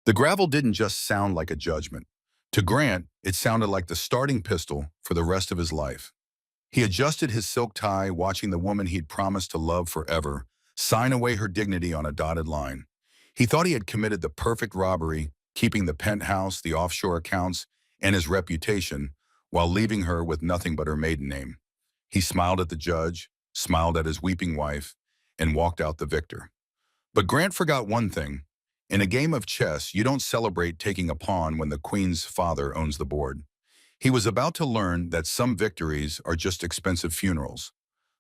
The gravel didn't just sound like a judgment. To Grant, it sounded like the starting pistol for the rest of his life. He adjusted his silk tie, watching the woman he'd promised to love forever sign away her dignity on a dotted line. He thought he had committed the perfect robbery, keeping the penthouse, the offshore accounts, and his reputation, while leaving her with nothing but her maiden name. He smiled at the judge, smiled at his weeping wife, and walked out the victor. But Grant forgot one thing. In a game of chess, you don't celebrate taking a pawn when the queen's father owns the board. He was about to learn that some victories are just expensive funerals.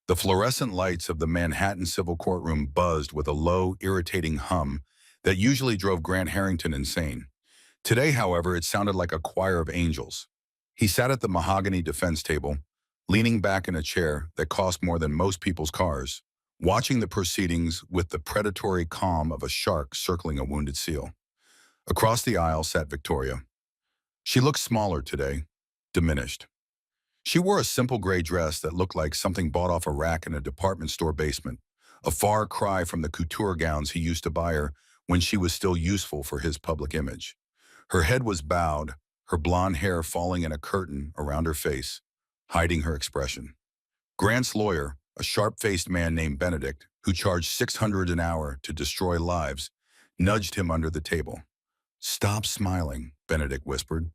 The fluorescent lights of the Manhattan civil courtroom buzzed with a low, irritating hum that usually drove Grant Harrington insane. Today, however, it sounded like a choir of angels. He sat at the mahogany defense table, leaning back in a chair that cost more than most people's cars, watching the proceedings with the predatory calm of a shark circling a wounded seal. Across the aisle sat Victoria. She looked smaller today, diminished. She wore a simple gray dress that looked like something bought off a rack in a department store basement, a far cry from the couture gowns he used to buy her when she was still useful for his public image. Her head was bowed, her blonde hair falling in a curtain around her face, hiding her expression. Grant's lawyer, a sharp-faced man named Benedict, who charged $600 an hour to destroy lives, nudged him under the table. "Stop smiling," Benedict whispered,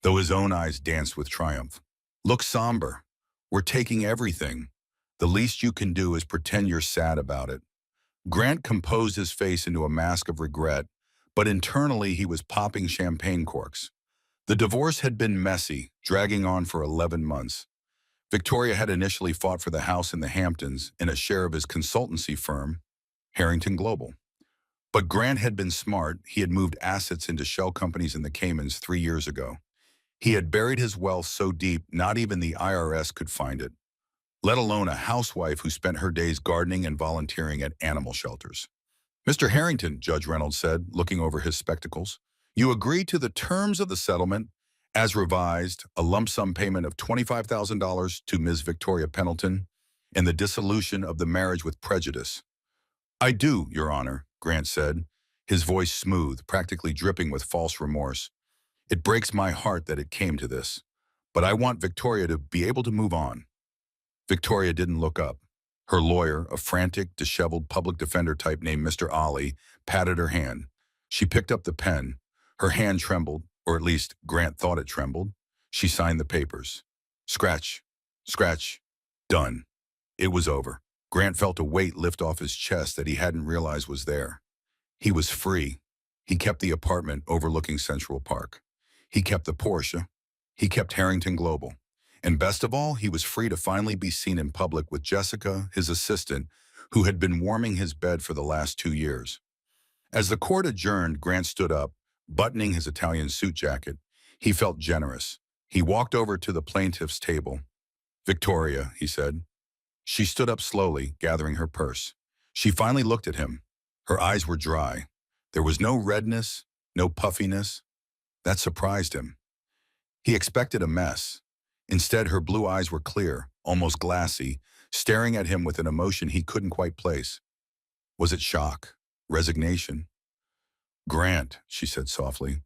though his own eyes danced with triumph. "Look somber. We're taking everything. The least you can do is pretend you're sad about it." Grant composed his face into a mask of regret, but internally he was popping champagne corks. The divorce had been messy, dragging on for 11 months. Victoria had initially fought for the house in the Hamptons and a share of his consultancy firm, Harrington Global. But Grant had been smart. He had moved assets into shell companies in the Caymans 3 years ago. He had buried his wealth so deep not even the IRS could find it, let alone a housewife who spent her days gardening and volunteering at animal shelters. "Mr. Harrington," Judge Reynolds said, looking over his spectacles, "you agree to the terms of the settlement, as revised, a lump sum payment of $25,000 to Ms. Victoria Pendleton, and the dissolution of the marriage with prejudice." "I do, Your Honor," Grant said, his voice smooth, practically dripping with false remorse. "It breaks my heart that it came to this, but I want Victoria to be able to move on." Victoria didn't look up. Her lawyer, a frantic, disheveled public defender type named Mr. Ali, patted her hand. She picked up the pen. Her hand trembled, or at least Grant thought it trembled. She signed the papers. Scratch, scratch, done. It was over. Grant felt a weight lift off his chest that he hadn't realized was there. He was free. He kept the apartment overlooking Central Park. He kept the Porsche. He kept Harrington Global. And best of all, he was free to finally be seen in public with Jessica, his assistant, who had been warming his bed for the last 2 years. As the court adjourned, Grant stood up, buttoning his Italian suit jacket. He felt generous. He walked over to the plaintiff's table. "Victoria," he said. She stood up slowly, gathering her purse. She finally looked at him. Her eyes were dry. There was no redness, no puffiness. That surprised him. He expected a mess. Instead, her blue eyes were clear, almost glassy, staring at him with an emotion he couldn't quite place. Was it shock? Resignation? "Grant," she said softly.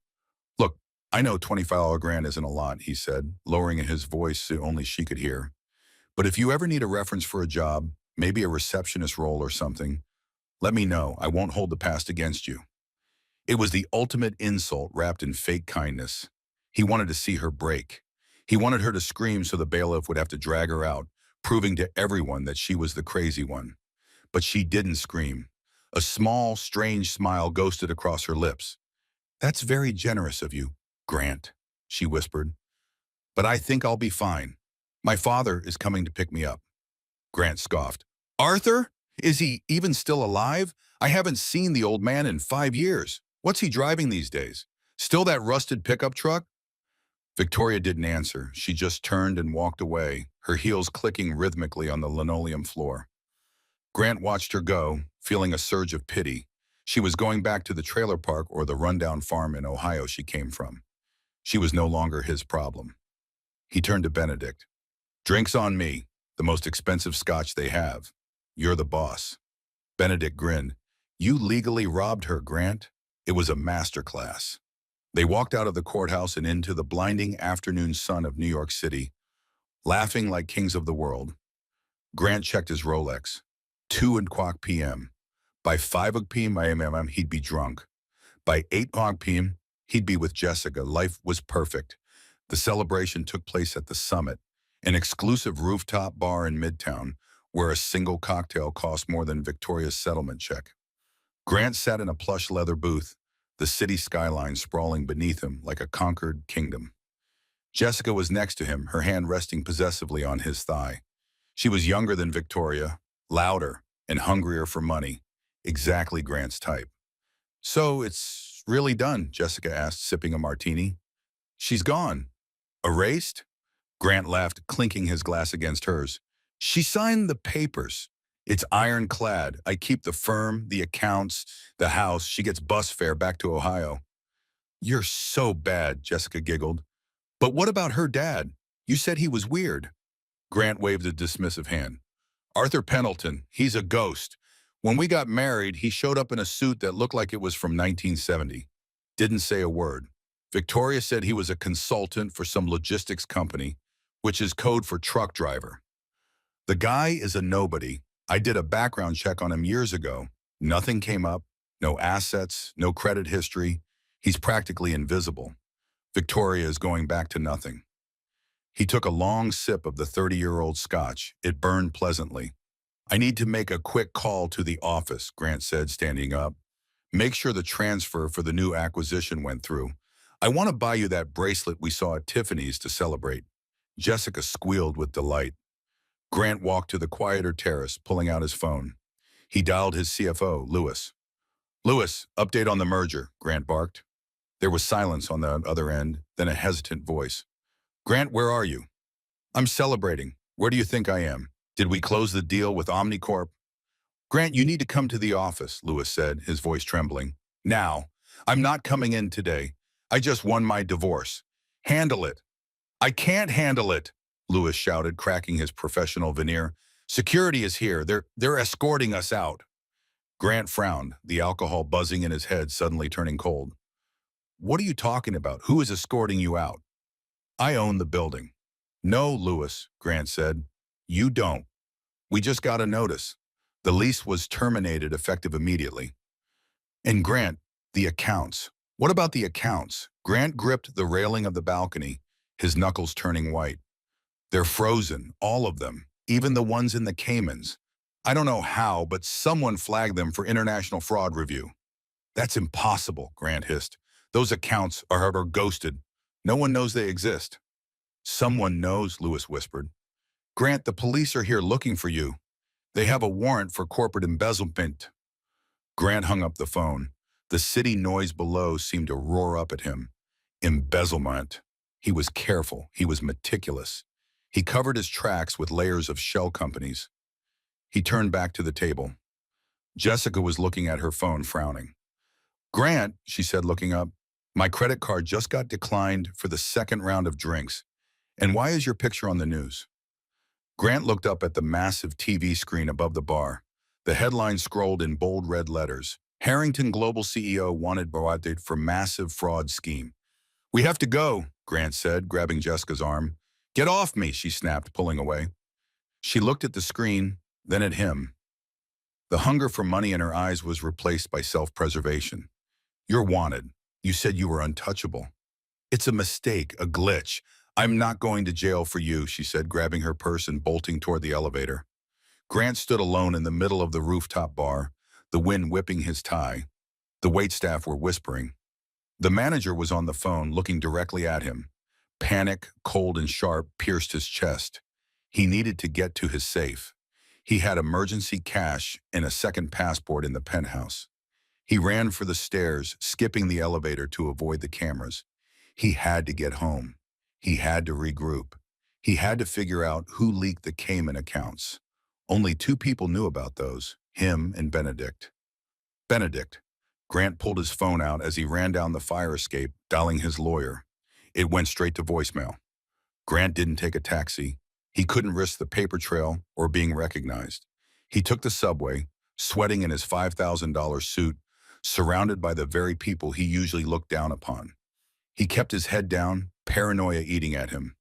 "Look, I know $25 grand isn't a lot," he said, lowering his voice so only she could hear. "But if you ever need a reference for a job, maybe a receptionist role or something, let me know. I won't hold the past against you." It was the ultimate insult wrapped in fake kindness. He wanted to see her break. He wanted her to scream so the bailiff would have to drag her out, proving to everyone that she was the crazy one. But she didn't scream. A small, strange smile ghosted across her lips. "That's very generous of you, Grant," she whispered. "But I think I'll be fine. My father is coming to pick me up." Grant scoffed. "Arthur? Is he even still alive? I haven't seen the old man in 5 years. What's he driving these days? Still that rusted pickup truck?" Victoria didn't answer. She just turned and walked away, her heels clicking rhythmically on the linoleum floor. Grant watched her go, feeling a surge of pity. She was going back to the trailer park or the rundown farm in Ohio she came from. She was no longer his problem. He turned to Benedict. "Drinks on me, the most expensive scotch they have. You're the boss." Benedict grinned. "You legally robbed her, Grant. It was a masterclass. They walked out of the courthouse and into the blinding afternoon sun of New York City, laughing like kings of the world. Grant checked his Rolex. 2:00 p.m. By 5 p.m. he'd be drunk. By 8 p.m., he'd be with Jessica. Life was perfect. The celebration took place at the Summit, an exclusive rooftop bar in Midtown, where a single cocktail cost more than Victoria's settlement check. Grant sat in a plush leather booth, the city skyline sprawling beneath him like a conquered kingdom. Jessica was next to him, her hand resting possessively on his thigh. She was younger than Victoria, louder, and hungrier for money, exactly Grant's type. "So it's really done?" Jessica asked, sipping a martini. "She's gone. Erased?" Grant laughed, clinking his glass against hers. "She signed the papers. It's ironclad. I keep the firm, the accounts, the house. She gets bus fare back to Ohio." "You're so bad," Jessica giggled. "But what about her dad? You said he was weird." Grant waved a dismissive hand. "Arthur Pendleton, he's a ghost. When we got married, he showed up in a suit that looked like it was from 1970. Didn't say a word. Victoria said he was a consultant for some logistics company, which is code for truck driver. The guy is a nobody. I did a background check on him years ago. Nothing came up, no assets, no credit history. He's practically invisible. Victoria is going back to nothing." He took a long sip of the 30-year-old scotch. It burned pleasantly. "I need to make a quick call to the office," Grant said, standing up. "Make sure the transfer for the new acquisition went through. I want to buy you that bracelet we saw at Tiffany's to celebrate." Jessica squealed with delight. Grant walked to the quieter terrace, pulling out his phone. He dialed his CFO, Lewis. "Lewis, update on the merger," Grant barked. There was silence on the other end, then a hesitant voice. "Grant, where are you?" "I'm celebrating. Where do you think I am? Did we close the deal with Omnicorp?" "Grant, you need to come to the office," Lewis said, his voice trembling. "Now. I'm not coming in today. I just won my divorce. Handle it." "I can't handle it," Lewis shouted, cracking his professional veneer. "Security is here. They're escorting us out." Grant frowned, the alcohol buzzing in his head suddenly turning cold. "What are you talking about? Who is escorting you out?" "I own the building." "No, Lewis," Grant said. "You don't. We just got a notice. The lease was terminated effective immediately." "And Grant, the accounts. What about the accounts?" Grant gripped the railing of the balcony, his knuckles turning white. "They're frozen, all of them, even the ones in the Caymans. I don't know how, but someone flagged them for international fraud review." "That's impossible," Grant hissed. "Those accounts are ghosted. No one knows they exist." "Someone knows," Lewis whispered. "Grant, the police are here looking for you. They have a warrant for corporate embezzlement." Grant hung up the phone. The city noise below seemed to roar up at him. Embezzlement. He was careful. He was meticulous. He covered his tracks with layers of shell companies. He turned back to the table. Jessica was looking at her phone, frowning. "Grant," she said, looking up, "my credit card just got declined for the second round of drinks. And why is your picture on the news?" Grant looked up at the massive TV screen above the bar. The headline scrolled in bold red letters. "Harrington Global CEO wanted Boatid for massive fraud scheme." "We have to go," Grant said, grabbing Jessica's arm. "Get off me," she snapped, pulling away. She looked at the screen, then at him. The hunger for money in her eyes was replaced by self-preservation. "You're wanted. You said you were untouchable." "It's a mistake, a glitch. I'm not going to jail for you," she said, grabbing her purse and bolting toward the elevator. Grant stood alone in the middle of the rooftop bar, the wind whipping his tie. The waitstaff were whispering. The manager was on the phone, looking directly at him. Panic, cold and sharp, pierced his chest. He needed to get to his safe. He had emergency cash and a second passport in the penthouse. He ran for the stairs, skipping the elevator to avoid the cameras. He had to get home. He had to regroup. He had to figure out who leaked the Cayman accounts. Only two people knew about those, him and Benedict. Benedict. Grant pulled his phone out as he ran down the fire escape, dialing his lawyer. It went straight to voicemail. Grant didn't take a taxi. He couldn't risk the paper trail or being recognized. He took the subway, sweating in his $5,000 suit, surrounded by the very people he usually looked down upon. He kept his head down, paranoia eating at him.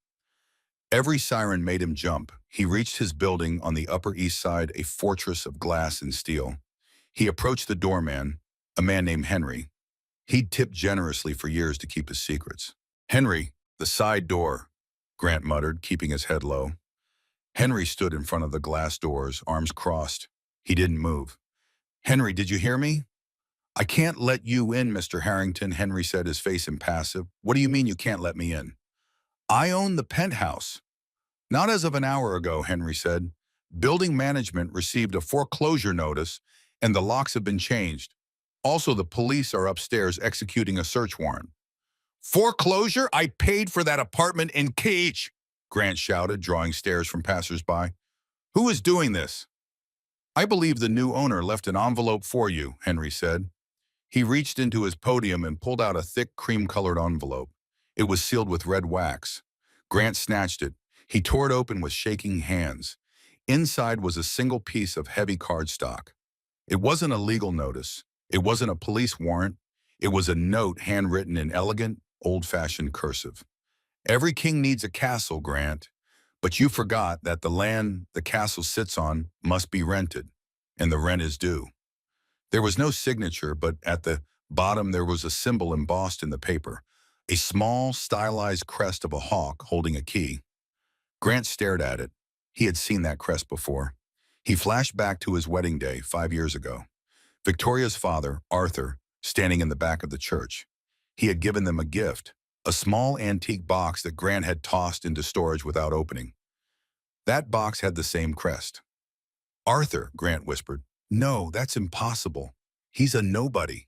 Every siren made him jump. He reached his building on the Upper East Side, a fortress of glass and steel. He approached the doorman, a man named Henry. He'd tipped generously for years to keep his secrets. "Henry, the side door," Grant muttered, keeping his head low. Henry stood in front of the glass doors, arms crossed. He didn't move. "Henry, did you hear me?" "I can't let you in, Mr. Harrington," Henry said, his face impassive. "What do you mean you can't let me in?" "I own the penthouse." "Not as of an hour ago," Henry said. "Building management received a foreclosure notice, and the locks have been changed. Also, the police are upstairs executing a search warrant." "Foreclosure? I paid for that apartment in Cage!" Grant shouted, drawing stares from passers-by. "Who is doing this?" "I believe the new owner left an envelope for you," Henry said. He reached into his podium and pulled out a thick cream-colored envelope. It was sealed with red wax. Grant snatched it. He tore it open with shaking hands. Inside was a single piece of heavy cardstock. It wasn't a legal notice. It wasn't a police warrant. It was a note handwritten in elegant, old-fashioned cursive. "Every king needs a castle, Grant, but you forgot that the land the castle sits on must be rented, and the rent is due." There was no signature, but at the bottom there was a symbol embossed in the paper, a small, stylized crest of a hawk holding a key. Grant stared at it. He had seen that crest before. He flashed back to his wedding day 5 years ago. Victoria's father, Arthur, standing in the back of the church. He had given them a gift, a small antique box that Grant had tossed into storage without opening. That box had the same crest. "Arthur," Grant whispered. "No, that's impossible. He's a nobody."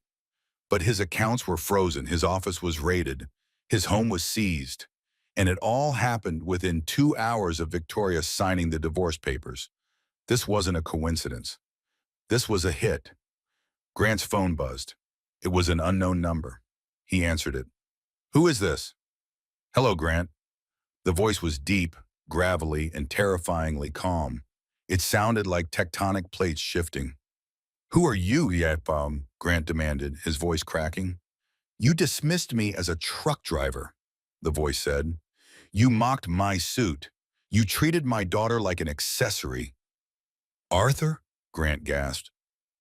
But his accounts were frozen, his office was raided, his home was seized, and it all happened within 2 hours of Victoria signing the divorce papers. This wasn't a coincidence. This was a hit. Grant's phone buzzed. It was an unknown number. He answered it. "Who is this?" "Hello, Grant." The voice was deep, gravelly, and terrifyingly calm. It sounded like tectonic plates shifting. "Who are you, Yepom?" Grant demanded, his voice cracking. "You dismissed me as a truck driver," the voice said. "You mocked my suit. You treated my daughter like an accessory." "Arthur?" Grant gasped.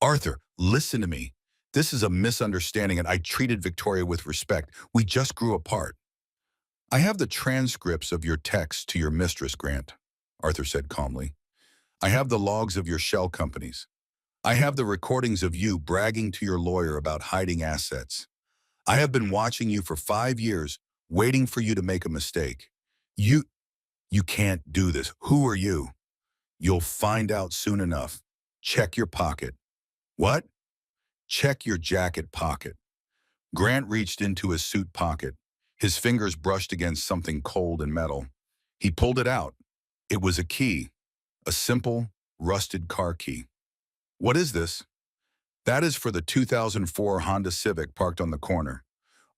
"Arthur, listen to me. This is a misunderstanding, and I treated Victoria with respect. We just grew apart." "I have the transcripts of your texts to your mistress, Grant," Arthur said calmly. "I have the logs of your shell companies. I have the recordings of you bragging to your lawyer about hiding assets. I have been watching you for 5 years, waiting for you to make a mistake. You can't do this. Who are you?" "You'll find out soon enough. Check your pocket." "What?" "Check your jacket pocket." Grant reached into his suit pocket. His fingers brushed against something cold and metal. He pulled it out. It was a key, a simple, rusted car key. "What is this?" "That is for the 2004 Honda Civic parked on the corner.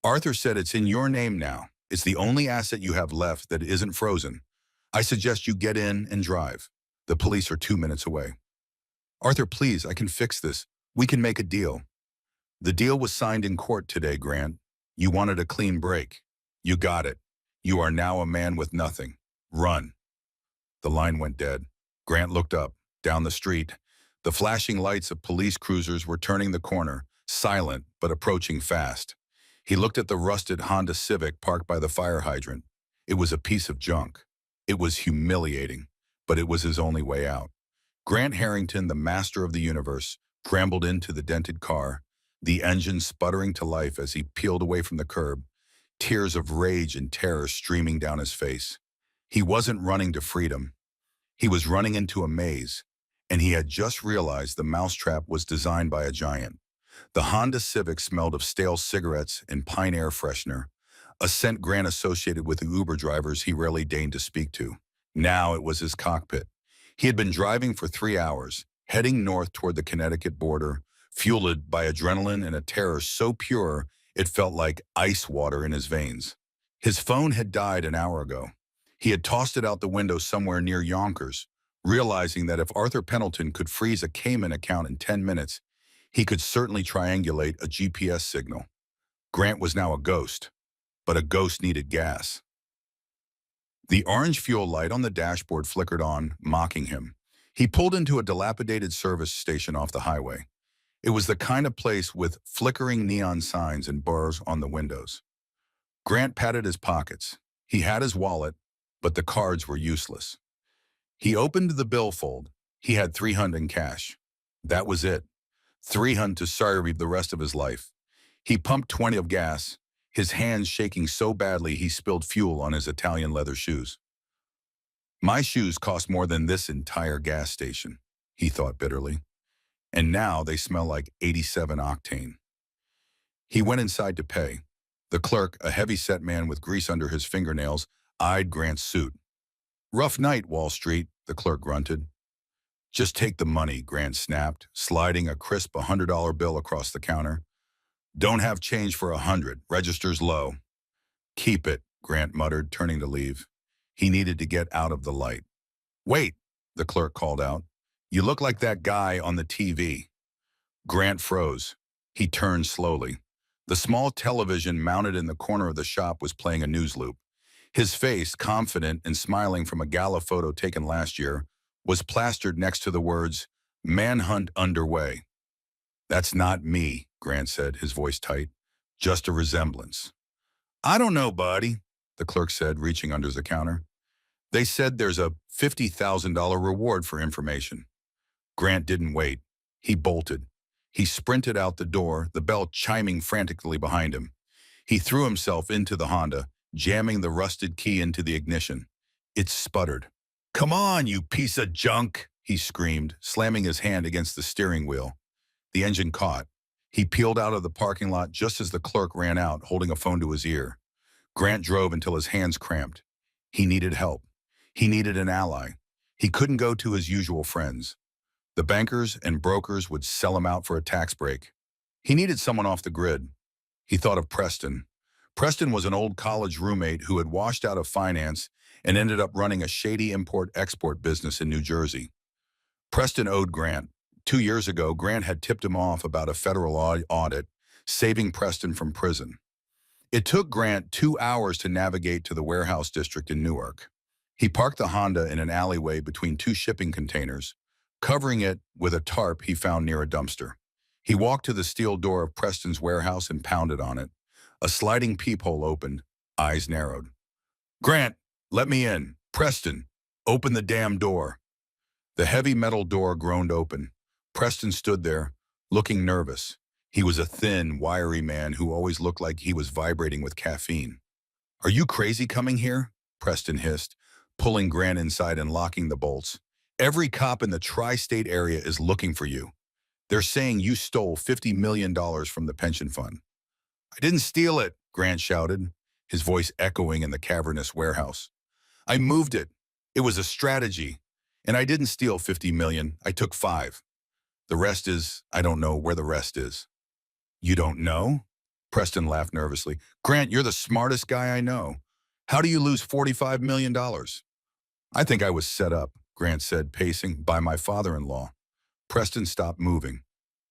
Arthur said it's in your name now. It's the only asset you have left that isn't frozen. I suggest you get in and drive. The police are 2 minutes away." "Arthur, please, I can fix this. We can make a deal." "The deal was signed in court today, Grant. You wanted a clean break. You got it. You are now a man with nothing. Run." The line went dead. Grant looked up, down the street. The flashing lights of police cruisers were turning the corner, silent but approaching fast. He looked at the rusted Honda Civic parked by the fire hydrant. It was a piece of junk. It was humiliating, but it was his only way out. Grant Harrington, the master of the universe, scrambled into the dented car, the engine sputtering to life as he peeled away from the curb, tears of rage and terror streaming down his face. He wasn't running to freedom. He was running into a maze, and he had just realized the mousetrap was designed by a giant. The Honda Civic smelled of stale cigarettes and pine air freshener, a scent Grant associated with the Uber drivers he rarely deigned to speak to. Now it was his cockpit. He had been driving for 3 hours, heading north toward the Connecticut border, fueled by adrenaline and a terror so pure it felt like ice water in his veins. His phone had died an hour ago. He had tossed it out the window somewhere near Yonkers, realizing that if Arthur Pendleton could freeze a Cayman account in 10 minutes, He could certainly triangulate a GPS signal. Grant was now a ghost, but a ghost needed gas. The orange fuel light on the dashboard flickered on, mocking him. He pulled into a dilapidated service station off the highway. It was the kind of place with flickering neon signs and bars on the windows. Grant patted his pockets. He had his wallet, but the cards were useless. He opened the billfold. He had $300 in cash. That was it. $300 to survive the rest of his life. He pumped 20 of gas, his hands shaking so badly he spilled fuel on his Italian leather shoes. My shoes cost more than this entire gas station, he thought bitterly. And now they smell like 87 octane. He went inside to pay. The clerk, a heavy-set man with grease under his fingernails, eyed Grant's suit. "Rough night, Wall Street," the clerk grunted. "Just take the money," Grant snapped, sliding a crisp $100 bill across the counter. "Don't have change for 100. Register's low." "Keep it," Grant muttered, turning to leave. He needed to get out of the light. "Wait," the clerk called out. "You look like that guy on the TV." Grant froze. He turned slowly. The small television mounted in the corner of the shop was playing a news loop. His face, confident and smiling from a gala photo taken last year, was plastered next to the words, "Manhunt underway." "That's not me," Grant said, his voice tight. "Just a resemblance." "I don't know, buddy," the clerk said, reaching under the counter. "They said there's a $50,000 reward for information." Grant didn't wait. He bolted. He sprinted out the door, the bell chiming frantically behind him. He threw himself into the Honda, jamming the rusted key into the ignition. It sputtered. "Come on, you piece of junk," he screamed, slamming his hand against the steering wheel. The engine caught. He peeled out of the parking lot just as the clerk ran out, holding a phone to his ear. Grant drove until his hands cramped. He needed help. He needed an ally. He couldn't go to his usual friends. The bankers and brokers would sell him out for a tax break. He needed someone off the grid. He thought of Preston. Preston was an old college roommate who had washed out of finance and ended up running a shady import-export business in New Jersey. Preston owed Grant. 2 years ago, Grant had tipped him off about a federal audit, saving Preston from prison. It took Grant 2 hours to navigate to the warehouse district in Newark. He parked the Honda in an alleyway between 2 shipping containers, covering it with a tarp he found near a dumpster. He walked to the steel door of Preston's warehouse and pounded on it. A sliding peephole opened, eyes narrowed. "Grant, let me in. Preston, open the damn door." The heavy metal door groaned open. Preston stood there, looking nervous. He was a thin, wiry man who always looked like he was vibrating with caffeine. "Are you crazy coming here?" Preston hissed, pulling Grant inside and locking the bolts. "Every cop in the tri-state area is looking for you. They're saying you stole $50 million from the pension fund." "I didn't steal it," Grant shouted, his voice echoing in the cavernous warehouse. "I moved it. It was a strategy. And I didn't steal 50 million. I took 5. The rest is, I don't know where the rest is." "You don't know?" Preston laughed nervously. "Grant, you're the smartest guy I know. How do you lose $45 million? "I think I was set up," Grant said, pacing, "by my father-in-law." Preston stopped moving.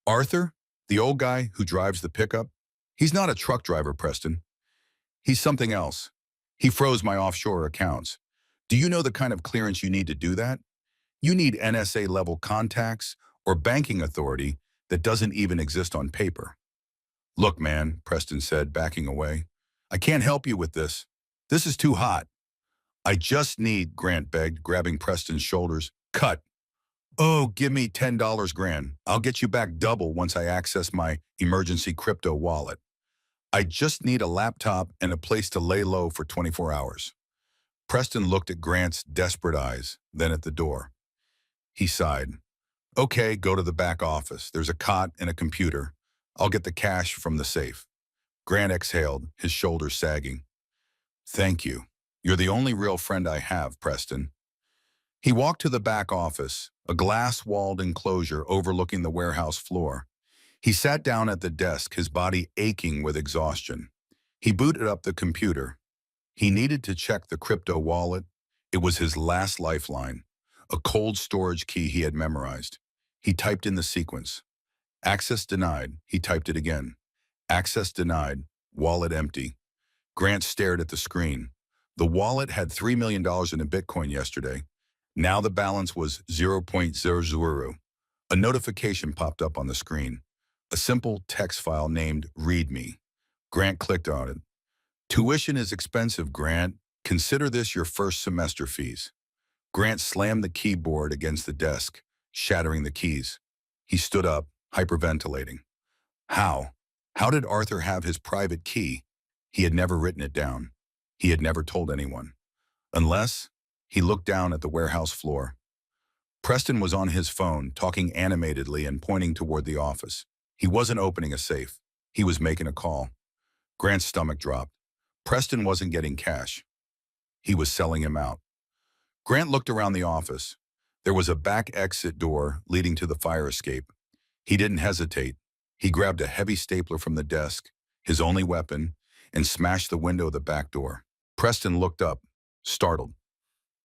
"Arthur? The old guy who drives the pickup? He's not a truck driver, Preston. He's something else. He froze my offshore accounts. Do you know the kind of clearance you need to do that? You need NSA-level contacts or banking authority that doesn't even exist on paper." "Look, man," Preston said, backing away. "I can't help you with this. This is too hot." "I just need," Grant begged, grabbing Preston's shoulders. "Cut." "Oh, give me $10 grand. I'll get you back double once I access my emergency crypto wallet. I just need a laptop and a place to lay low for 24 hours. Preston looked at Grant's desperate eyes, then at the door. He sighed. "Okay, go to the back office. There's a cot and a computer. I'll get the cash from the safe." Grant exhaled, his shoulders sagging. "Thank you. You're the only real friend I have, Preston." He walked to the back office, a glass-walled enclosure overlooking the warehouse floor. He sat down at the desk, his body aching with exhaustion. He booted up the computer. He needed to check the crypto wallet. It was his last lifeline, a cold storage key he had memorized. He typed in the sequence. Access denied. He typed it again. Access denied. Wallet empty. Grant stared at the screen. The wallet had $3 million in a Bitcoin yesterday. Now the balance was 0.00. A notification popped up on the screen. A simple text file named README. Grant clicked on it. Tuition is expensive, Grant. Consider this your first semester fees. Grant slammed the keyboard against the desk, shattering the keys. He stood up, hyperventilating. How? How did Arthur have his private key? He had never written it down. He had never told anyone. Unless he looked down at the warehouse floor. Preston was on his phone, talking animatedly and pointing toward the office. He wasn't opening a safe. He was making a call. Grant's stomach dropped. Preston wasn't getting cash. He was selling him out. Grant looked around the office. There was a back exit door leading to the fire escape. He didn't hesitate. He grabbed a heavy stapler from the desk, his only weapon, and smashed the window of the back door. Preston looked up, startled.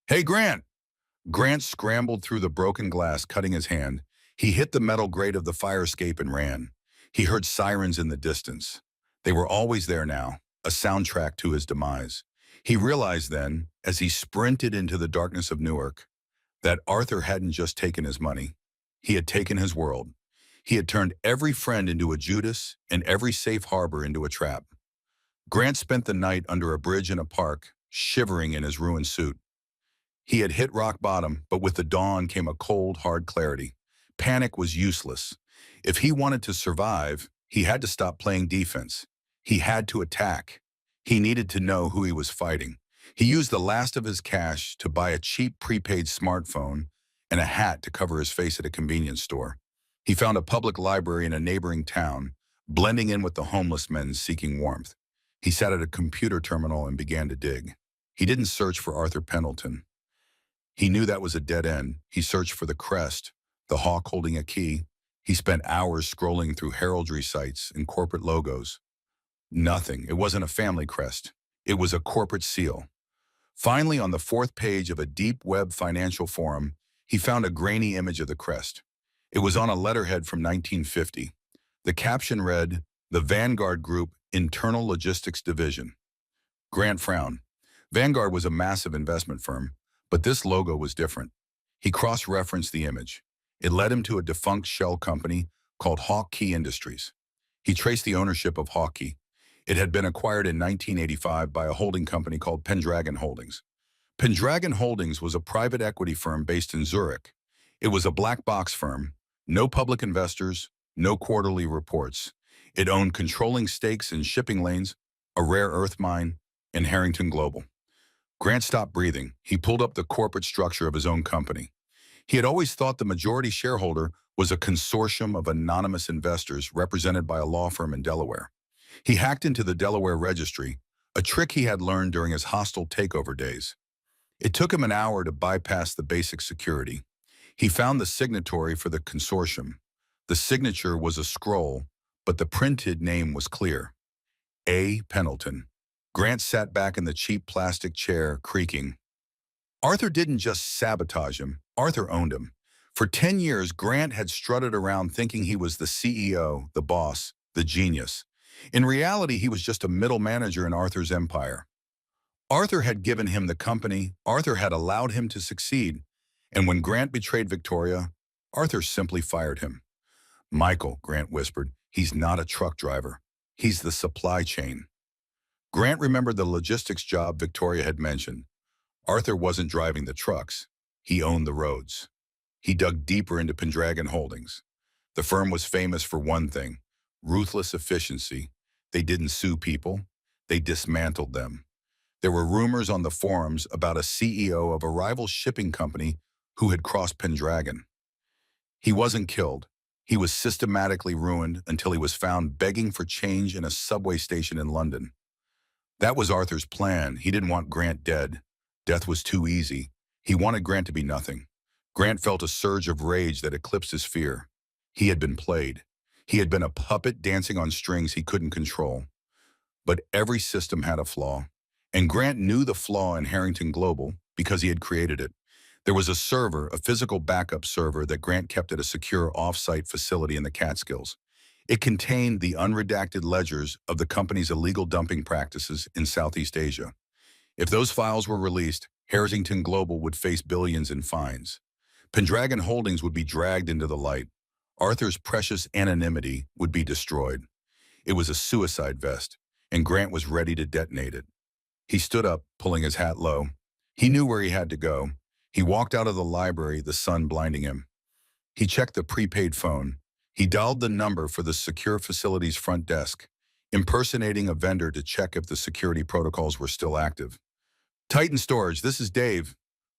"Hey, Grant!" Grant scrambled through the broken glass, cutting his hand. He hit the metal grate of the fire escape and ran. He heard sirens in the distance. They were always there now, a soundtrack to his demise. He realized then, as he sprinted into the darkness of Newark, that Arthur hadn't just taken his money. He had taken his world. He had turned every friend into a Judas and every safe harbor into a trap. Grant spent the night under a bridge in a park, shivering in his ruined suit. He had hit rock bottom, but with the dawn came a cold, hard clarity. Panic was useless. If he wanted to survive, he had to stop playing defense. He had to attack. He needed to know who he was fighting. He used the last of his cash to buy a cheap prepaid smartphone and a hat to cover his face at a convenience store. He found a public library in a neighboring town, blending in with the homeless men seeking warmth. He sat at a computer terminal and began to dig. He didn't search for Arthur Pendleton. He knew that was a dead end. He searched for the crest, the hawk holding a key. He spent hours scrolling through heraldry sites and corporate logos. Nothing. It wasn't a family crest. It was a corporate seal. Finally, on the fourth page of a deep web financial forum, he found a grainy image of the crest. It was on a letterhead from 1950. The caption read, "The Vanguard Group Internal Logistics Division." Grant frowned. Vanguard was a massive investment firm, but this logo was different. He cross-referenced the image. It led him to a defunct shell company called Hawk Key Industries. He traced the ownership of Hawk Key. It had been acquired in 1985 by a holding company called Pendragon Holdings. Pendragon Holdings was a private equity firm based in Zurich. It was a black box firm, no public investors, no quarterly reports. It owned controlling stakes in shipping lanes, a rare earth mine, and Harrington Global. Grant stopped breathing. He pulled up the corporate structure of his own company. He had always thought the majority shareholder was a consortium of anonymous investors represented by a law firm in Delaware. He hacked into the Delaware registry, a trick he had learned during his hostile takeover days. It took him an hour to bypass the basic security. He found the signatory for the consortium. The signature was a scroll, but the printed name was clear. A. Pendleton. Grant sat back in the cheap plastic chair, creaking. Arthur didn't just sabotage him, Arthur owned him. For 10 years, Grant had strutted around thinking he was the CEO, the boss, the genius. In reality, he was just a middle manager in Arthur's empire. Arthur had given him the company, Arthur had allowed him to succeed, and when Grant betrayed Victoria, Arthur simply fired him. "Michael," Grant whispered, "he's not a truck driver. He's the supply chain." Grant remembered the logistics job Victoria had mentioned. Arthur wasn't driving the trucks. He owned the roads. He dug deeper into Pendragon Holdings. The firm was famous for one thing: ruthless efficiency. They didn't sue people. They dismantled them. There were rumors on the forums about a CEO of a rival shipping company who had crossed Pendragon. He wasn't killed. He was systematically ruined until he was found begging for change in a subway station in London. That was Arthur's plan. He didn't want Grant dead. Death was too easy. He wanted Grant to be nothing. Grant felt a surge of rage that eclipsed his fear. He had been played. He had been a puppet dancing on strings he couldn't control. But every system had a flaw. And Grant knew the flaw in Harrington Global because he had created it. There was a server, a physical backup server that Grant kept at a secure off-site facility in the Catskills. It contained the unredacted ledgers of the company's illegal dumping practices in Southeast Asia. If those files were released, Harrington Global would face billions in fines. Pendragon Holdings would be dragged into the light. Arthur's precious anonymity would be destroyed. It was a suicide vest, and Grant was ready to detonate it. He stood up, pulling his hat low. He knew where he had to go. He walked out of the library, the sun blinding him. He checked the prepaid phone. He dialed the number for the secure facility's front desk, impersonating a vendor to check if the security protocols were still active. Titan Storage, this is Dave.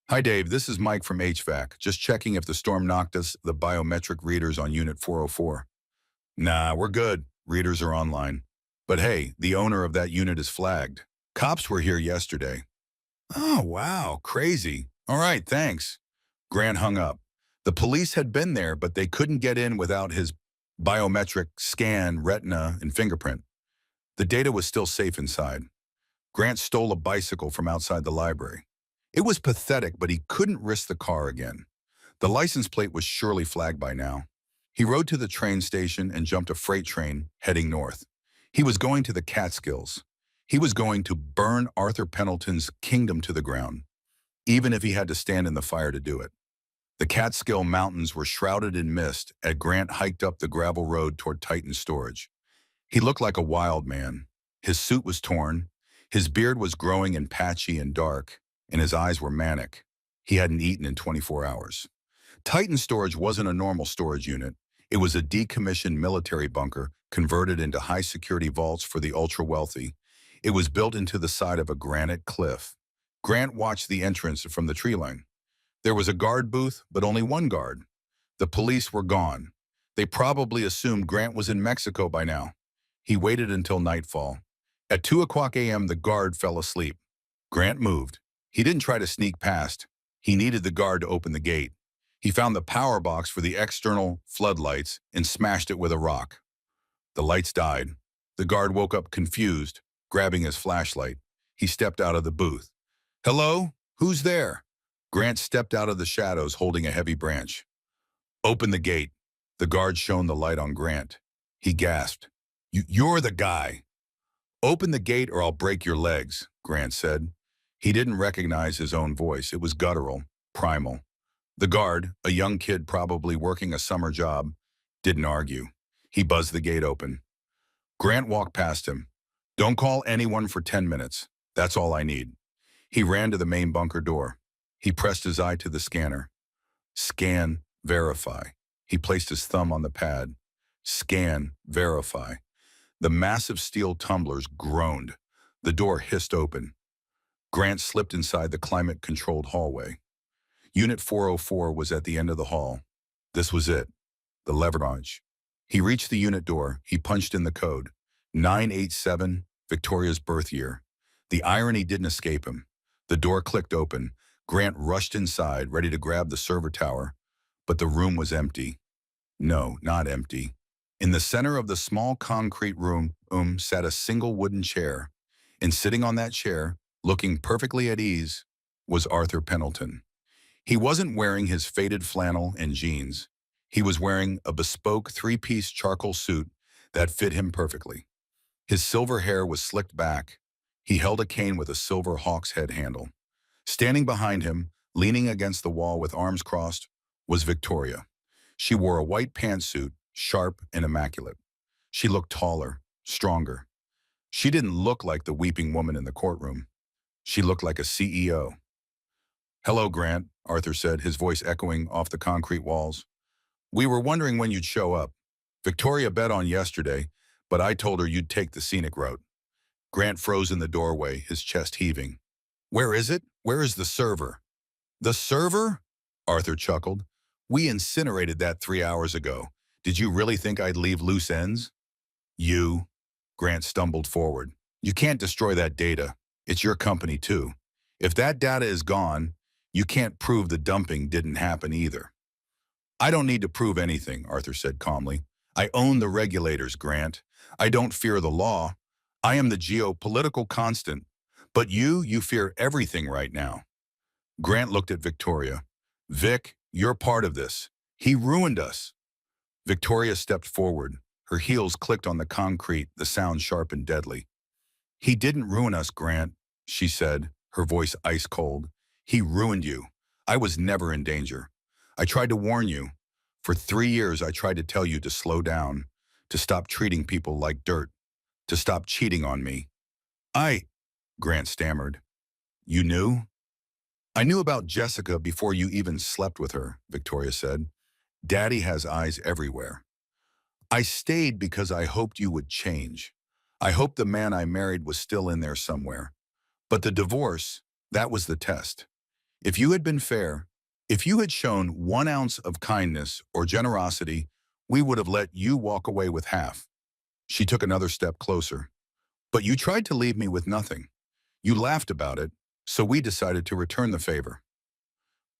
Hi, Dave. This is Mike from HVAC. Just checking if the storm knocked us the biometric readers on Unit 404. Nah, we're good. Readers are online. But hey, the owner of that unit is flagged. Cops were here yesterday. Oh, wow. Crazy. All right, thanks. Grant hung up. The police had been there, but they couldn't get in without his biometric scan, retina, and fingerprint. The data was still safe inside. Grant stole a bicycle from outside the library. It was pathetic, but he couldn't risk the car again. The license plate was surely flagged by now. He rode to the train station and jumped a freight train heading north. He was going to the Catskills. He was going to burn Arthur Pendleton's kingdom to the ground, even if he had to stand in the fire to do it. The Catskill Mountains were shrouded in mist as Grant hiked up the gravel road toward Titan Storage. He looked like a wild man. His suit was torn, his beard was growing and patchy and dark, and his eyes were manic. He hadn't eaten in 24 hours. Titan Storage wasn't a normal storage unit. It was a decommissioned military bunker converted into high-security vaults for the ultra-wealthy. It was built into the side of a granite cliff. Grant watched the entrance from the tree line. There was a guard booth, but only one guard. The police were gone. They probably assumed Grant was in Mexico by now. He waited until nightfall. At 2 a.m., the guard fell asleep. Grant moved. He didn't try to sneak past. He needed the guard to open the gate. He found the power box for the external floodlights and smashed it with a rock. The lights died. The guard woke up confused, grabbing his flashlight. He stepped out of the booth. Hello? Who's there? Grant stepped out of the shadows holding a heavy branch. Open the gate. The guard shone the light on Grant. He gasped. You're the guy. Open the gate or I'll break your legs, Grant said. He didn't recognize his own voice. It was guttural, primal. The guard, a young kid probably working a summer job, didn't argue. He buzzed the gate open. Grant walked past him. Don't call anyone for 10 minutes. That's all I need. He ran to the main bunker door. He pressed his eye to the scanner. Scan, verify. He placed his thumb on the pad. Scan, verify. The massive steel tumblers groaned. The door hissed open. Grant slipped inside the climate-controlled hallway. Unit 404 was at the end of the hall. This was it, the leverage. He reached the unit door. He punched in the code. 987, Victoria's birth year. The irony didn't escape him. The door clicked open. Grant rushed inside, ready to grab the server tower, but the room was empty. No, not empty. In the center of the small concrete room sat a single wooden chair, and sitting on that chair, looking perfectly at ease, was Arthur Pendleton. He wasn't wearing his faded flannel and jeans. He was wearing a bespoke three-piece charcoal suit that fit him perfectly. His silver hair was slicked back. He held a cane with a silver hawk's head handle. Standing behind him, leaning against the wall with arms crossed, was Victoria. She wore a white pantsuit, sharp and immaculate. She looked taller, stronger. She didn't look like the weeping woman in the courtroom. She looked like a CEO. Hello, Grant, Arthur said, his voice echoing off the concrete walls. We were wondering when you'd show up. Victoria bet on yesterday, but I told her you'd take the scenic route. Grant froze in the doorway, his chest heaving. Where is it? Where is the server? The server? Arthur chuckled. We incinerated that 3 hours ago. Did you really think I'd leave loose ends? You, Grant stumbled forward. You can't destroy that data. It's your company too. If that data is gone, you can't prove the dumping didn't happen either. I don't need to prove anything, Arthur said calmly. I own the regulators, Grant. I don't fear the law. I am the geopolitical constant. But you fear everything right now. Grant looked at Victoria. Vic, you're part of this. He ruined us. Victoria stepped forward. Her heels clicked on the concrete, the sound sharp and deadly. He didn't ruin us, Grant, she said, her voice ice cold. He ruined you. I was never in danger. I tried to warn you. For 3 years, I tried to tell you to slow down, to stop treating people like dirt, to stop cheating on me. Grant stammered. You knew? I knew about Jessica before you even slept with her, Victoria said. Daddy has eyes everywhere. I stayed because I hoped you would change. I hoped the man I married was still in there somewhere. But the divorce, that was the test. If you had been fair, if you had shown 1 ounce of kindness or generosity, we would have let you walk away with half. She took another step closer. But you tried to leave me with nothing. You laughed about it, so we decided to return the favor.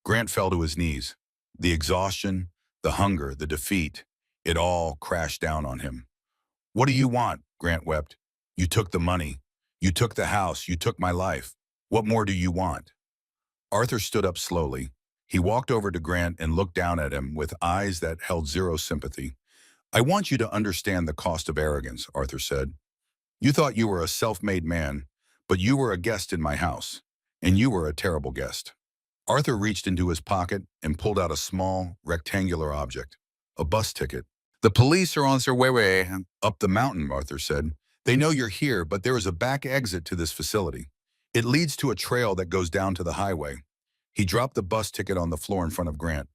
Grant fell to his knees. The exhaustion, the hunger, the defeat, it all crashed down on him. What do you want? Grant wept. You took the money. You took the house. You took my life. What more do you want? Arthur stood up slowly. He walked over to Grant and looked down at him with eyes that held zero sympathy. I want you to understand the cost of arrogance, Arthur said. You thought you were a self-made man, but you were a guest in my house, and you were a terrible guest. Arthur reached into his pocket and pulled out a small, rectangular object, a bus ticket. The police are on their way up the mountain, Arthur said. They know you're here, but there is a back exit to this facility. It leads to a trail that goes down to the highway. He dropped the bus ticket on the floor in front of Grant.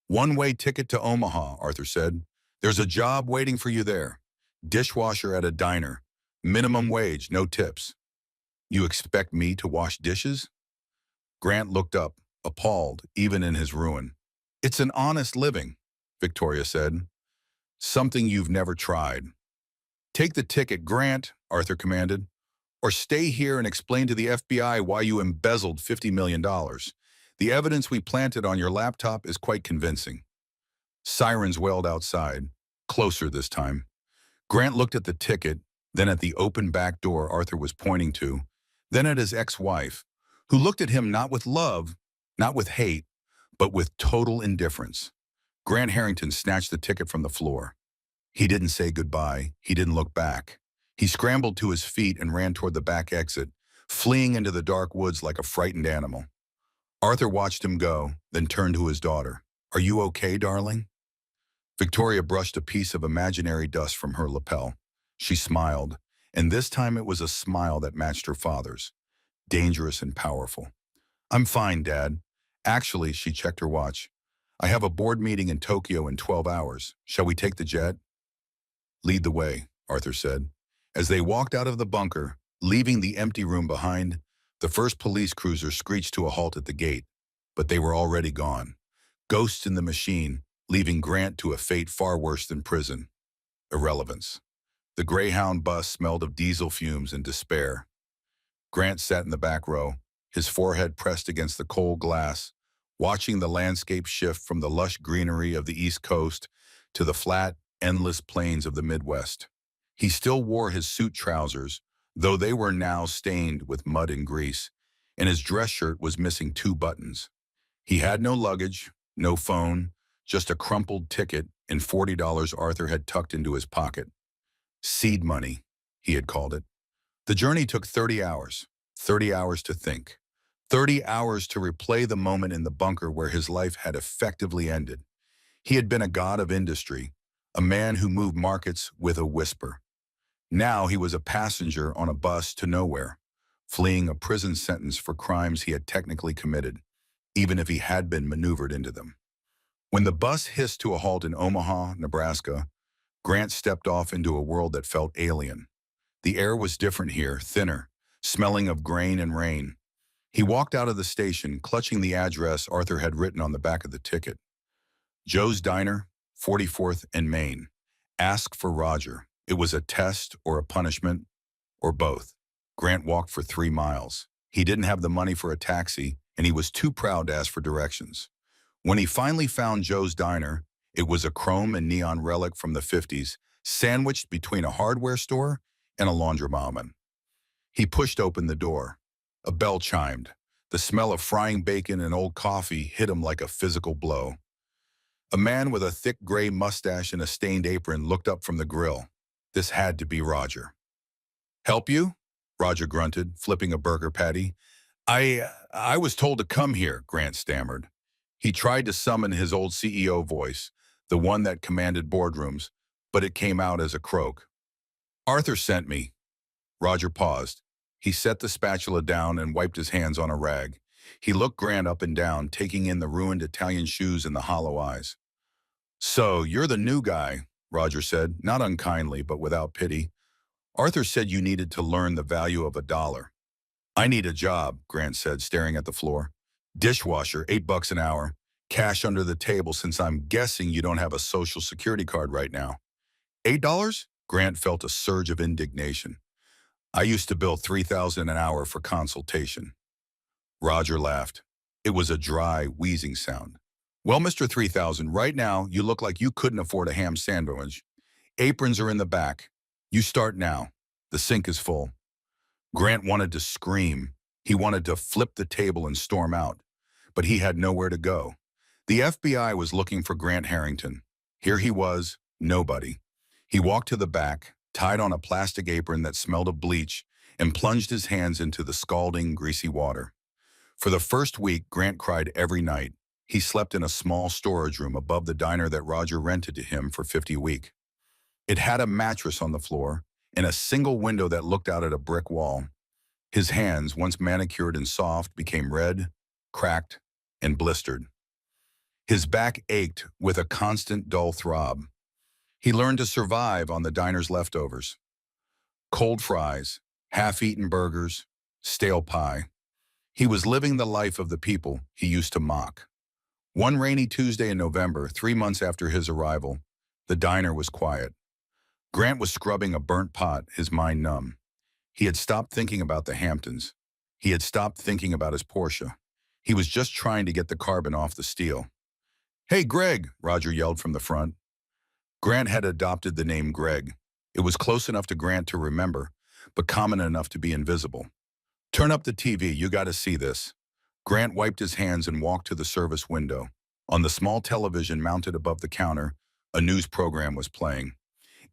One-way ticket to Omaha, Arthur said. There's a job waiting for you there. Dishwasher at a diner. Minimum wage, no tips. You expect me to wash dishes? Grant looked up, appalled, even in his ruin. It's an honest living, Victoria said. Something you've never tried. Take the ticket, Grant, Arthur commanded, or stay here and explain to the FBI why you embezzled $50 million. The evidence we planted on your laptop is quite convincing. Sirens wailed outside, closer this time. Grant looked at the ticket, then at the open back door Arthur was pointing to, then at his ex-wife, who looked at him not with love, not with hate, but with total indifference. Grant Harrington snatched the ticket from the floor. He didn't say goodbye. He didn't look back. He scrambled to his feet and ran toward the back exit, fleeing into the dark woods like a frightened animal. Arthur watched him go, then turned to his daughter. Are you okay, darling? Victoria brushed a piece of imaginary dust from her lapel. She smiled, and this time it was a smile that matched her father's, dangerous and powerful. I'm fine, Dad. Actually, she checked her watch. I have a board meeting in Tokyo in 12 hours. Shall we take the jet? Lead the way, Arthur said. As they walked out of the bunker, leaving the empty room behind, the first police cruiser screeched to a halt at the gate, but they were already gone. Ghosts in the machine, leaving Grant to a fate far worse than prison. Irrelevance. The Greyhound bus smelled of diesel fumes and despair. Grant sat in the back row, his forehead pressed against the cold glass, watching the landscape shift from the lush greenery of the East Coast to the flat, endless plains of the Midwest. He still wore his suit trousers, though they were now stained with mud and grease, and his dress shirt was missing 2 buttons. He had no luggage, no phone, just a crumpled ticket and $40 Arthur had tucked into his pocket. Seed money, he had called it. The journey took 30 hours to think, 30 hours to replay the moment in the bunker where his life had effectively ended. He had been a god of industry, a man who moved markets with a whisper. Now he was a passenger on a bus to nowhere, fleeing a prison sentence for crimes he had technically committed, even if he had been maneuvered into them. When the bus hissed to a halt in Omaha, Nebraska, Grant stepped off into a world that felt alien. The air was different here, thinner, smelling of grain and rain. He walked out of the station, clutching the address Arthur had written on the back of the ticket. Joe's Diner, 44th and Main. Ask for Roger. It was a test or a punishment, or both. Grant walked for 3 miles. He didn't have the money for a taxi, and he was too proud to ask for directions. When he finally found Joe's Diner, it was a chrome and neon relic from the 50s, sandwiched between a hardware store and a laundromat. He pushed open the door. A bell chimed. The smell of frying bacon and old coffee hit him like a physical blow. A man with a thick gray mustache and a stained apron looked up from the grill. This had to be Roger. "Help you?" Roger grunted, flipping a burger patty. I was told to come here," Grant stammered. He tried to summon his old CEO voice, the one that commanded boardrooms, but it came out as a croak. "Arthur sent me." Roger paused. He set the spatula down and wiped his hands on a rag. He looked Grant up and down, taking in the ruined Italian shoes and the hollow eyes. "So, you're the new guy," Roger said, not unkindly, but without pity. "Arthur said you needed to learn the value of $1. "I need a job," Grant said, staring at the floor. "Dishwasher, $8 an hour. Cash under the table since I'm guessing you don't have a social security card right now." $8? Grant felt a surge of indignation. "I used to bill $3,000 an hour for consultation." Roger laughed. It was a dry, wheezing sound. "Well, Mr. 3000, right now you look like you couldn't afford a ham sandwich. Aprons are in the back. You start now. The sink is full." Grant wanted to scream. He wanted to flip the table and storm out. But he had nowhere to go. The FBI was looking for Grant Harrington. Here he was, nobody. He walked to the back, tied on a plastic apron that smelled of bleach, and plunged his hands into the scalding, greasy water. For the first week, Grant cried every night. He slept in a small storage room above the diner that Roger rented to him for $50 a week. It had a mattress on the floor and a single window that looked out at a brick wall. His hands, once manicured and soft, became red, cracked, and blistered. His back ached with a constant dull throb. He learned to survive on the diner's leftovers. Cold fries, half-eaten burgers, stale pie. He was living the life of the people he used to mock. One rainy Tuesday in November, 3 months after his arrival, the diner was quiet. Grant was scrubbing a burnt pot, his mind numb. He had stopped thinking about the Hamptons. He had stopped thinking about his Porsche. He was just trying to get the carbon off the steel. "Hey, Greg," Roger yelled from the front. Grant had adopted the name Greg. It was close enough to Grant to remember, but common enough to be invisible. "Turn up the TV, you gotta see this." Grant wiped his hands and walked to the service window. On the small television mounted above the counter, a news program was playing.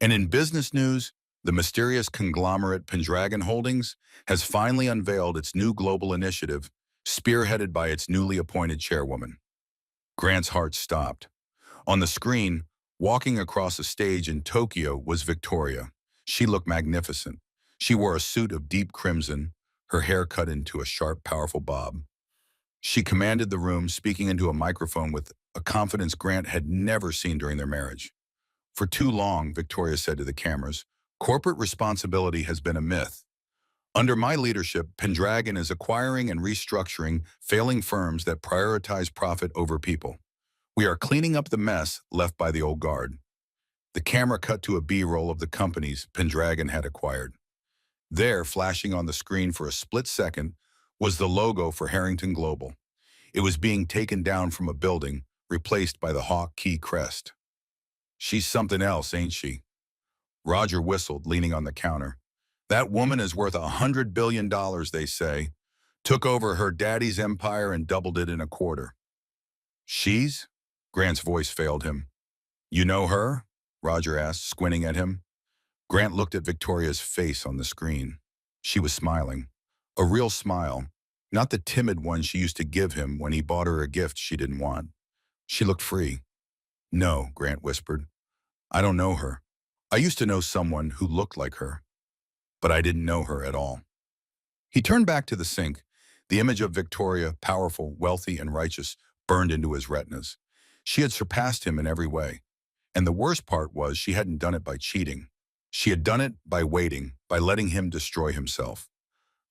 And in business news, the mysterious conglomerate Pendragon Holdings has finally unveiled its new global initiative, spearheaded by its newly appointed chairwoman. Grant's heart stopped. On the screen, walking across a stage in Tokyo, was Victoria. She looked magnificent. She wore a suit of deep crimson, her hair cut into a sharp, powerful bob. She commanded the room, speaking into a microphone with a confidence Grant had never seen during their marriage. "For too long," Victoria said to the cameras, "corporate responsibility has been a myth. Under my leadership, Pendragon is acquiring and restructuring failing firms that prioritize profit over people. We are cleaning up the mess left by the old guard." The camera cut to a B-roll of the companies Pendragon had acquired. There, flashing on the screen for a split second, was the logo for Harrington Global. It was being taken down from a building, replaced by the Hawk Key crest. "She's something else, ain't she?" Roger whistled, leaning on the counter. "That woman is worth $100 billion, they say. Took over her daddy's empire and doubled it in a quarter." "She's?" Grant's voice failed him. "You know her?" Roger asked, squinting at him. Grant looked at Victoria's face on the screen. She was smiling. A real smile, not the timid one she used to give him when he bought her a gift she didn't want. She looked free. "No," Grant whispered. "I don't know her. I used to know someone who looked like her, but I didn't know her at all." He turned back to the sink. The image of Victoria, powerful, wealthy, and righteous, burned into his retinas. She had surpassed him in every way. And the worst part was she hadn't done it by cheating. She had done it by waiting, by letting him destroy himself.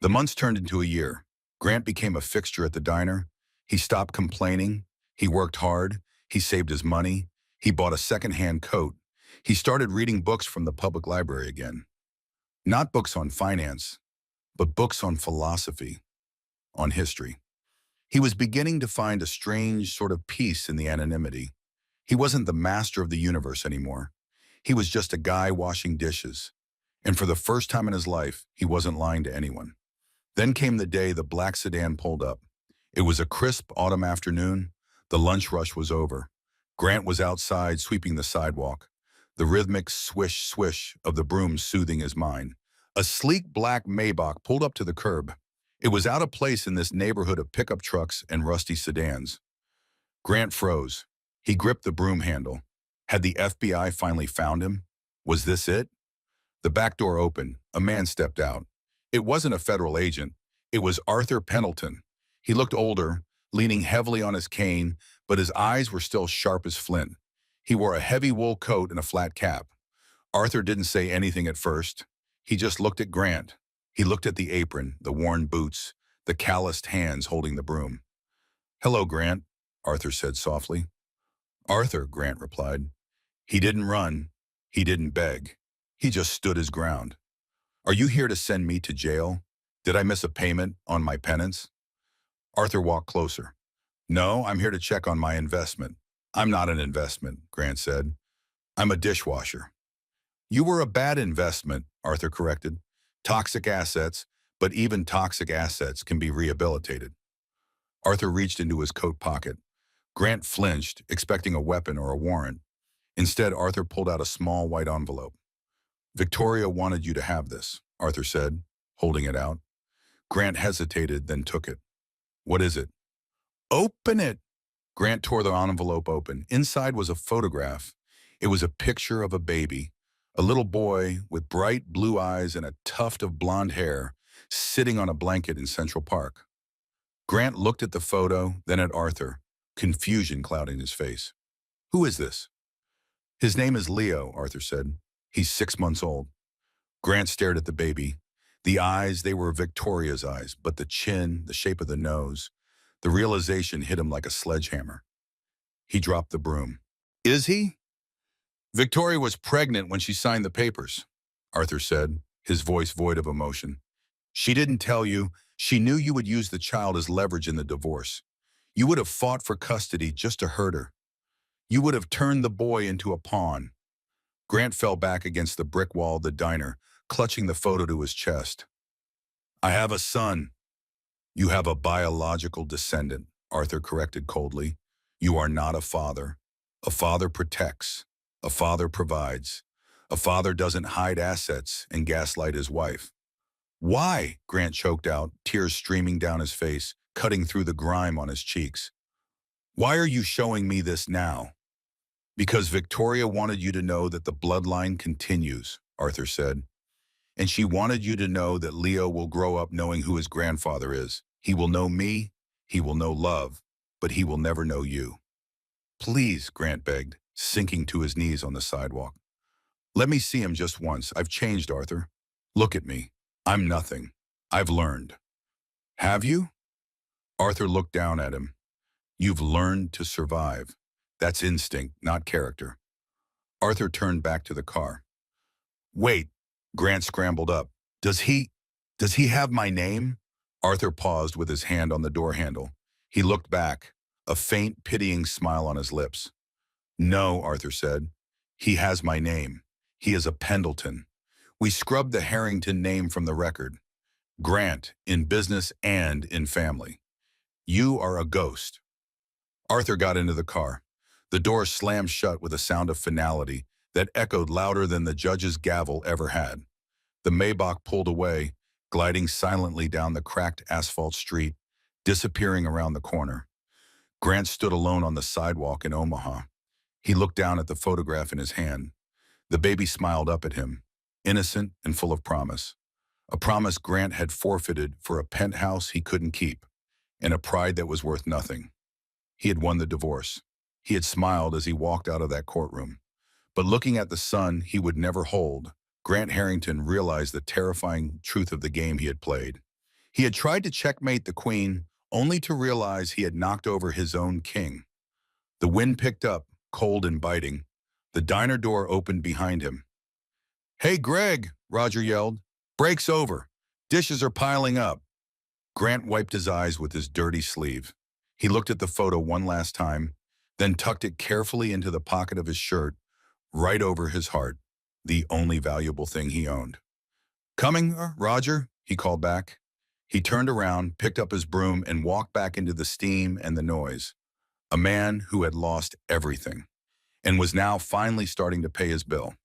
The months turned into a year. Grant became a fixture at the diner. He stopped complaining. He worked hard. He saved his money. He bought a second-hand coat. He started reading books from the public library again. Not books on finance, but books on philosophy, on history. He was beginning to find a strange sort of peace in the anonymity. He wasn't the master of the universe anymore. He was just a guy washing dishes. And for the first time in his life, he wasn't lying to anyone. Then came the day the black sedan pulled up. It was a crisp autumn afternoon. The lunch rush was over. Grant was outside sweeping the sidewalk, the rhythmic swish-swish of the broom soothing his mind. A sleek black Maybach pulled up to the curb. It was out of place in this neighborhood of pickup trucks and rusty sedans. Grant froze. He gripped the broom handle. Had the FBI finally found him? Was this it? The back door opened. A man stepped out. It wasn't a federal agent. It was Arthur Pendleton. He looked older, leaning heavily on his cane, but his eyes were still sharp as flint. He wore a heavy wool coat and a flat cap. Arthur didn't say anything at first. He just looked at Grant. He looked at the apron, the worn boots, the calloused hands holding the broom. "Hello, Grant," Arthur said softly. "Arthur," Grant replied. He didn't run. He didn't beg. He just stood his ground. "Are you here to send me to jail? Did I miss a payment on my penance?" Arthur walked closer. "No, I'm here to check on my investment." "I'm not an investment," Grant said. "I'm a dishwasher." "You were a bad investment," Arthur corrected. "Toxic assets, but even toxic assets can be rehabilitated." Arthur reached into his coat pocket. Grant flinched, expecting a weapon or a warrant. Instead, Arthur pulled out a small white envelope. "Victoria wanted you to have this," Arthur said, holding it out. Grant hesitated, then took it. "What is it?" "Open it!" Grant tore the envelope open. Inside was a photograph. It was a picture of a baby, a little boy with bright blue eyes and a tuft of blonde hair, sitting on a blanket in Central Park. Grant looked at the photo, then at Arthur, confusion clouding his face. "Who is this?" "His name is Leo," Arthur said. "He's 6 months old." Grant stared at the baby. The eyes, they were Victoria's eyes, but the chin, the shape of the nose, the realization hit him like a sledgehammer. He dropped the broom. "Is he?" "Victoria was pregnant when she signed the papers," Arthur said, his voice void of emotion. "She didn't tell you. She knew you would use the child as leverage in the divorce. You would have fought for custody just to hurt her. You would have turned the boy into a pawn." Grant fell back against the brick wall of the diner, clutching the photo to his chest. "I have a son." "You have a biological descendant," Arthur corrected coldly. "You are not a father. A father protects. A father provides. A father doesn't hide assets and gaslight his wife." "Why?" Grant choked out, tears streaming down his face, cutting through the grime on his cheeks. "Why are you showing me this now?" "Because Victoria wanted you to know that the bloodline continues," Arthur said. "And she wanted you to know that Leo will grow up knowing who his grandfather is. He will know me, he will know love, but he will never know you." "Please," Grant begged, sinking to his knees on the sidewalk. "Let me see him just once. I've changed, Arthur. Look at me. I'm nothing. I've learned." "Have you?" Arthur looked down at him. "You've learned to survive. That's instinct, not character." Arthur turned back to the car. "Wait," Grant scrambled up. Does he have my name?" Arthur paused with his hand on the door handle. He looked back, a faint, pitying smile on his lips. "No," Arthur said. "He has my name. He is a Pendleton. We scrubbed the Harrington name from the record. Grant, in business and in family. You are a ghost." Arthur got into the car. The door slammed shut with a sound of finality that echoed louder than the judge's gavel ever had. The Maybach pulled away, gliding silently down the cracked asphalt street, disappearing around the corner. Grant stood alone on the sidewalk in Omaha. He looked down at the photograph in his hand. The baby smiled up at him, innocent and full of promise. A promise Grant had forfeited for a penthouse he couldn't keep, and a pride that was worth nothing. He had won the divorce. He had smiled as he walked out of that courtroom. But looking at the son he would never hold, Grant Harrington realized the terrifying truth of the game he had played. He had tried to checkmate the queen, only to realize he had knocked over his own king. The wind picked up, cold and biting. The diner door opened behind him. "Hey, Greg," Roger yelled. "Break's over. Dishes are piling up." Grant wiped his eyes with his dirty sleeve. He looked at the photo one last time, then tucked it carefully into the pocket of his shirt, right over his heart, the only valuable thing he owned. "Coming, Roger?" he called back. He turned around, picked up his broom, and walked back into the steam and the noise. A man who had lost everything and was now finally starting to pay his bill.